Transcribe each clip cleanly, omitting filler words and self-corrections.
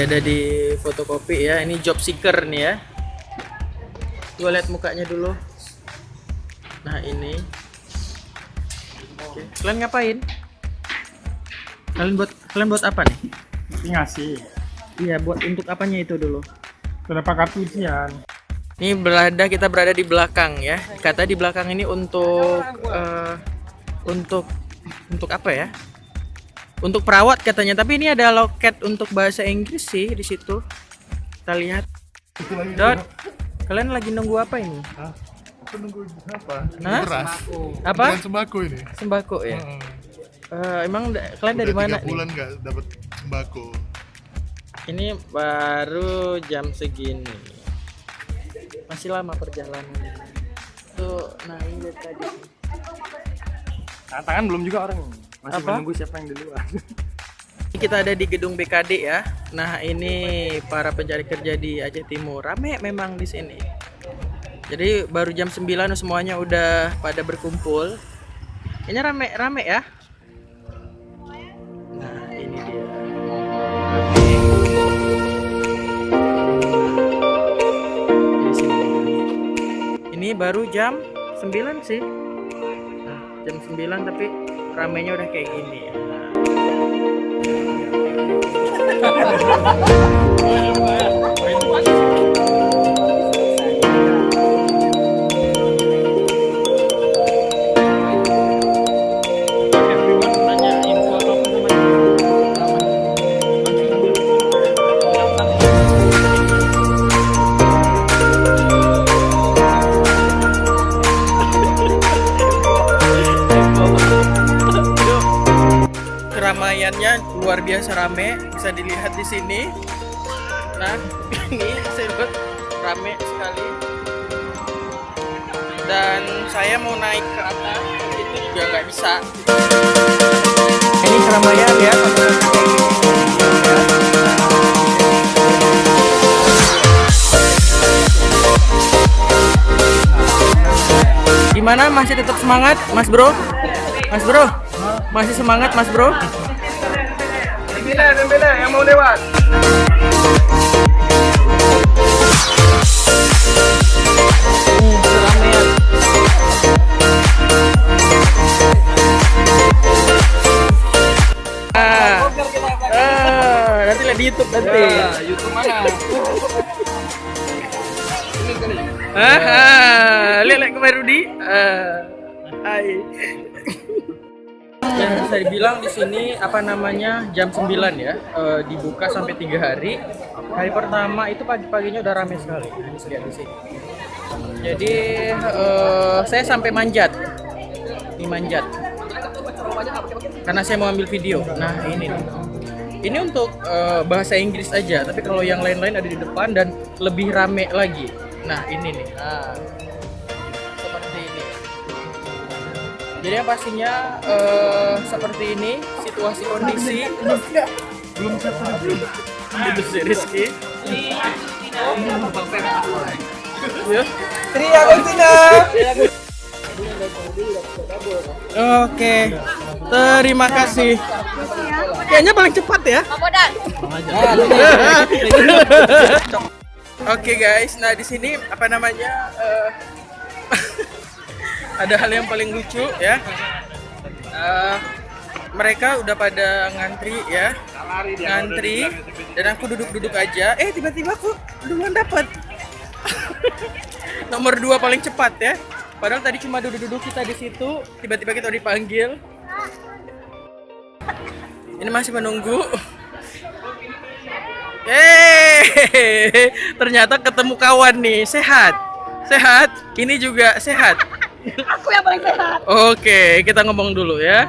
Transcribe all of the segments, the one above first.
Ada di fotokopi ya, ini job seeker nih ya. Gua lihat mukanya dulu. Nah ini. Oke. Kalian ngapain? Kalian buat apa nih? Ngasih. Iya, buat untuk apanya itu dulu? Berapa kartu isian? Ini kita berada di belakang ya. Kata di belakang ini untuk apa ya? Untuk perawat katanya. Tapi ini ada loket untuk bahasa Inggris sih di situ. Kita lihat. Dot, kalian lagi nunggu apa ini? Aku nunggu apa? Hah? Beras. Apa? Bukan sembako ini. Sembako ya. Emang kalian dari Udah mana 3 bulan nih? nggak dapat sembako. Ini baru jam segini. Masih lama perjalanan. Tuh, nah ini tadi. Tangan belum juga orang. Masih Apa? menunggu siapa yang duluan. Kita ada di gedung BKD ya. Nah, ini para pencari kerja di Aceh Timur. Rame memang di sini. Jadi baru jam 9 semuanya udah pada berkumpul. Ini rame ya. Nah, ini dia. Di sini. Ini baru jam 9 sih. Nah, jam 9 tapi ramenya udah kayak gini ya. Keramaiannya luar biasa rame, bisa dilihat di sini. Nah, ini saya lihat rame sekali. Dan saya mau naik ke atas, itu juga nggak bisa. Ini keramaian ya. Gimana? Masih tetap semangat, Mas Bro? Mas Bro? Masih semangat, Mas Bro? Dembele, yang mau lewat. Keramaian. Nanti lihat di YouTube nanti. YouTube mana? Lihat ke Pak Rudi. Hai. Yang bisa dibilang di sini apa namanya jam 9 ya, dibuka sampai 3 hari. Hari pertama itu pagi-paginya udah ramai sekali. Lihat di sini. Jadi saya sampai manjat. Ini manjat. Karena saya mau ambil video. Nah, ini nih. Ini untuk bahasa Inggris aja, tapi kalau yang lain-lain ada di depan dan lebih rame lagi. Nah, ini nih. Nah, seperti ini. Jadi yang pastinya seperti ini situasi kondisi. Belum siapa belum. Itu si Rizky. Ya. Tri Agustina. Oke. Terima kasih. Kayaknya paling cepat ya. Oke guys, nah di sini apa namanya ada hal yang paling lucu ya. Mereka udah pada ngantri ya, ngantri dan aku duduk-duduk aja. Tiba-tiba aku duluan dapat nomor 2 paling cepat ya. Padahal tadi cuma duduk-duduk kita di situ, tiba-tiba kita dipanggil. Ini masih menunggu. Ternyata ketemu kawan nih, sehat. Ini juga sehat. Aku yang paling sehat. Oke, kita ngomong dulu ya.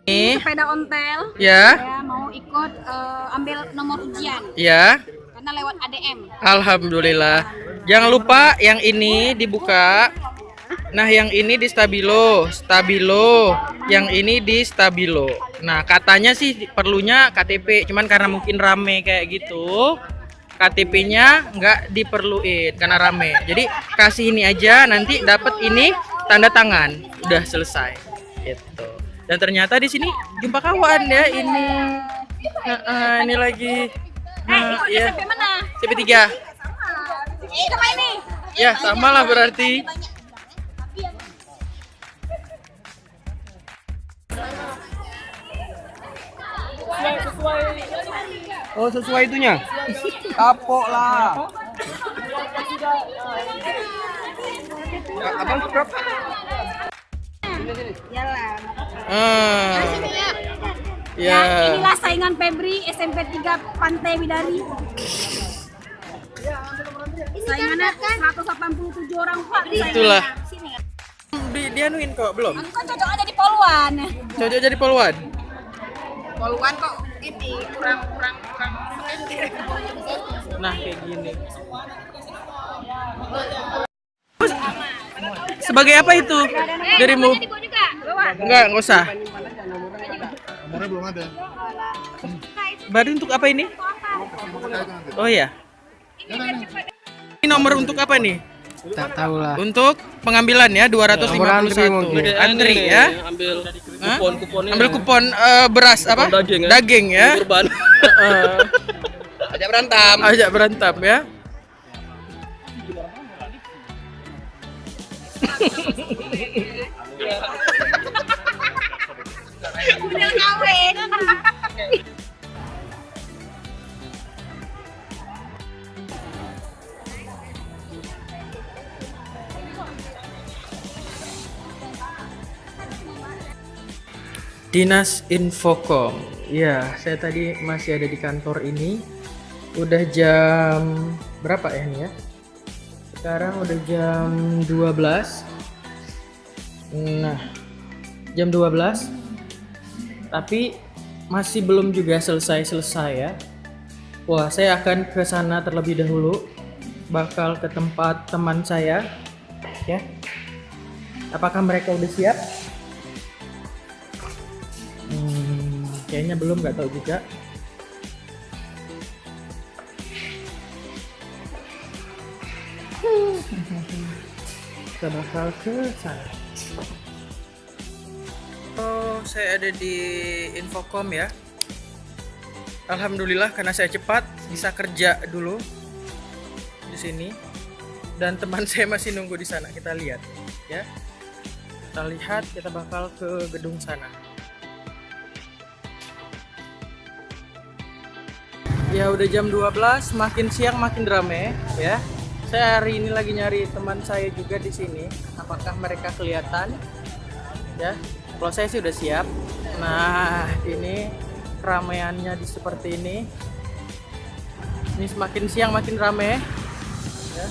Nih, Sepeda ontel. ya, Saya mau ikut ambil nomor ujian ya. karena lewat ADM. Alhamdulillah. Jangan lupa yang ini dibuka. Nah, yang ini di stabilo, yang ini di stabilo. Nah, katanya sih perlunya KTP, cuman karena mungkin rame kayak gitu, KTP-nya nggak diperluin karena rame. Jadi kasih ini aja, nanti dapat ini tanda tangan, udah selesai. Gitu. Dan ternyata di sini jumpa kawan ya ini. Ini lagi Ikut Iya. SMP mana? SMP 3. Sama ini. Ya, sama lah berarti. Oh, sesuai itunya. Kapok lah. Abang berapa? Jalan. Ah. Ya, Ya. inilah saingan Febri SMP 3 Pantai Widari. Saingannya 187 orang Pak. Itulah. Sini. Dianuin kok belum? Aku kan cocok aja di Poluan. Cocok jadi polwan. Poluan kok ini kurang. Nah, kayak gini. Sebagai apa itu dirimu? Dibawa juga. Bawa. Enggak usah. Nomornya belum ada. Baru untuk apa ini? Pakai itu nanti. Oh iya. Ini nomor untuk apa nih? Tak tahu lah. Untuk pengambilan ya 251. Nomor antri mungkin. Antri ya. Ambil Hah? kupon-kuponnya. Ambil kupon beras apa? daging, ya? Daging ya. Kurban. Ajak berantem. Ajak berantem ya. Udah kawin. Dinas Infokom. Ya, saya tadi masih ada di kantor ini. Udah jam berapa ya ini ya? Sekarang udah jam 12. Nah, jam 12. Tapi masih belum juga selesai ya. Wah, saya akan ke sana terlebih dahulu. Bakal ke tempat teman saya. Ya. Apakah mereka udah siap? Kayaknya belum, nggak tahu juga. Kita bakal ke sana. Oh, saya ada di Infokom ya. Alhamdulillah karena saya cepat bisa kerja dulu di sini. Dan teman saya masih nunggu di sana. Kita lihat ya. Kita lihat, kita bakal ke gedung sana. Ya udah jam 12, makin siang makin rame ya. Saya hari ini lagi nyari teman saya juga di sini. Apakah mereka kelihatan? Ya. Kalau saya sih udah siap. Nah, ini keramaiannya seperti ini. Ini semakin siang makin rame. Ya.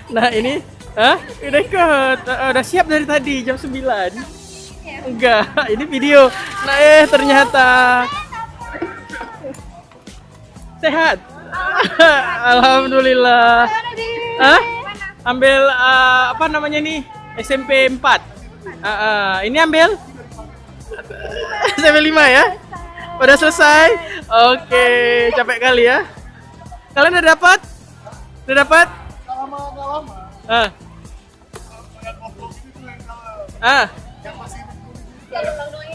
Nah ini, udah ikut, udah siap dari tadi jam 9. Enggak, ini video. Nah ternyata sehat. Alhamdulillah. Ambil apa namanya nih? SMP 4. Ini ambil SMP 5 ya. Udah selesai. Oke, capek kali ya. Kalian udah dapat? Udah dapat?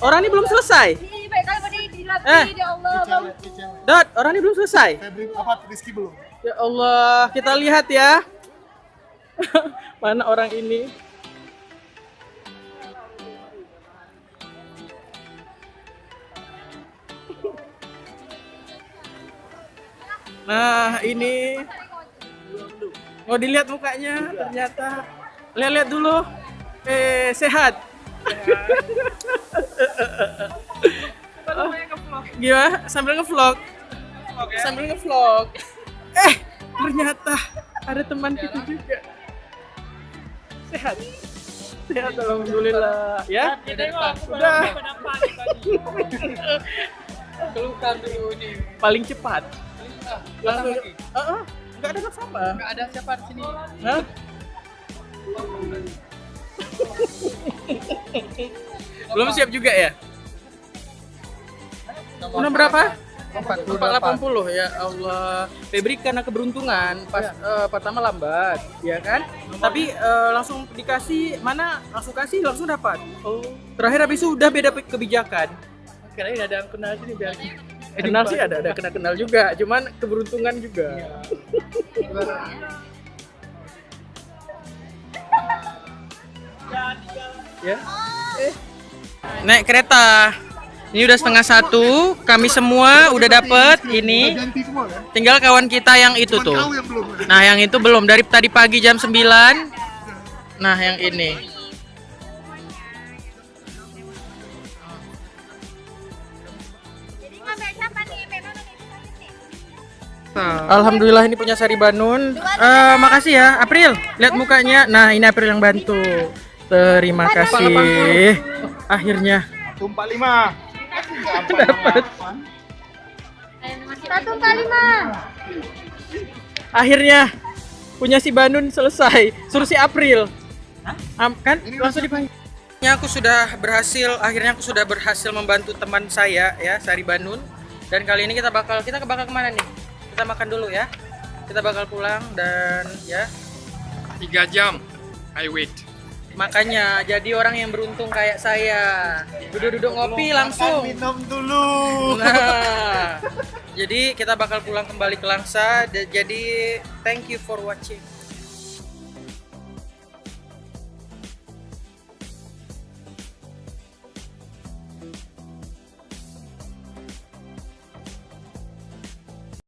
Orang ini belum selesai. Dot, orang ini belum selesai. Febri apa Rizky belum? Ya Allah, kita lihat ya. Mana orang ini? Nah, ini mau dilihat mukanya ternyata. Lihat-lihat dulu. Sehat. Gimana? Sambil ngevlog. Sambil ngevlog. Ternyata ada teman kita juga. Sehat. Sehat alhamdulillah. Ya. Udah. Kelukan dulu ini. Paling cepat. Langsung. lagi? Enggak ada sampah. Enggak ada siapa di sini. Hah? Belum siap juga ya? Nomor berapa? 480 ya Allah. Febri karena keberuntungan pas pertama lambat, ya kan? Tapi langsung dikasih mana? Langsung kasih langsung dapat. Oh. Terakhir habis itu udah beda kebijakan. Kirain ada yang kenal sini biar. Kenal sih ada kenal juga, cuman keberuntungan juga. Ya. Naik kereta. Ini udah 1:30, kami semua udah dapet ini. Udah ganti semua kan? Tinggal kawan kita yang itu Cuman tuh. kau yang belum. Nah, yang itu belum dari tadi pagi jam 9. Nah, yang ini. Jadi ngambil siapa nih? Memang nih. Alhamdulillah ini punya Sari Banun. Makasih ya, April. Lihat mukanya. Nah, ini April yang bantu. Terima kasih. Akhirnya Tumpah 5. dapat. 145. Akhirnya punya si Banun selesai. Suruh si April. Kan langsung dipanggil. Aku sudah berhasil. Akhirnya aku sudah berhasil membantu teman saya ya, Sari Banun. Dan kali ini kita bakal kemana nih? Kita makan dulu ya. Kita bakal pulang dan ya 3 jam. I wait. makanya jadi orang yang beruntung kayak saya. Duduk-duduk ngopi langsung. Minum dulu. Nah, jadi kita bakal pulang kembali ke Langsa. Jadi thank you for watching.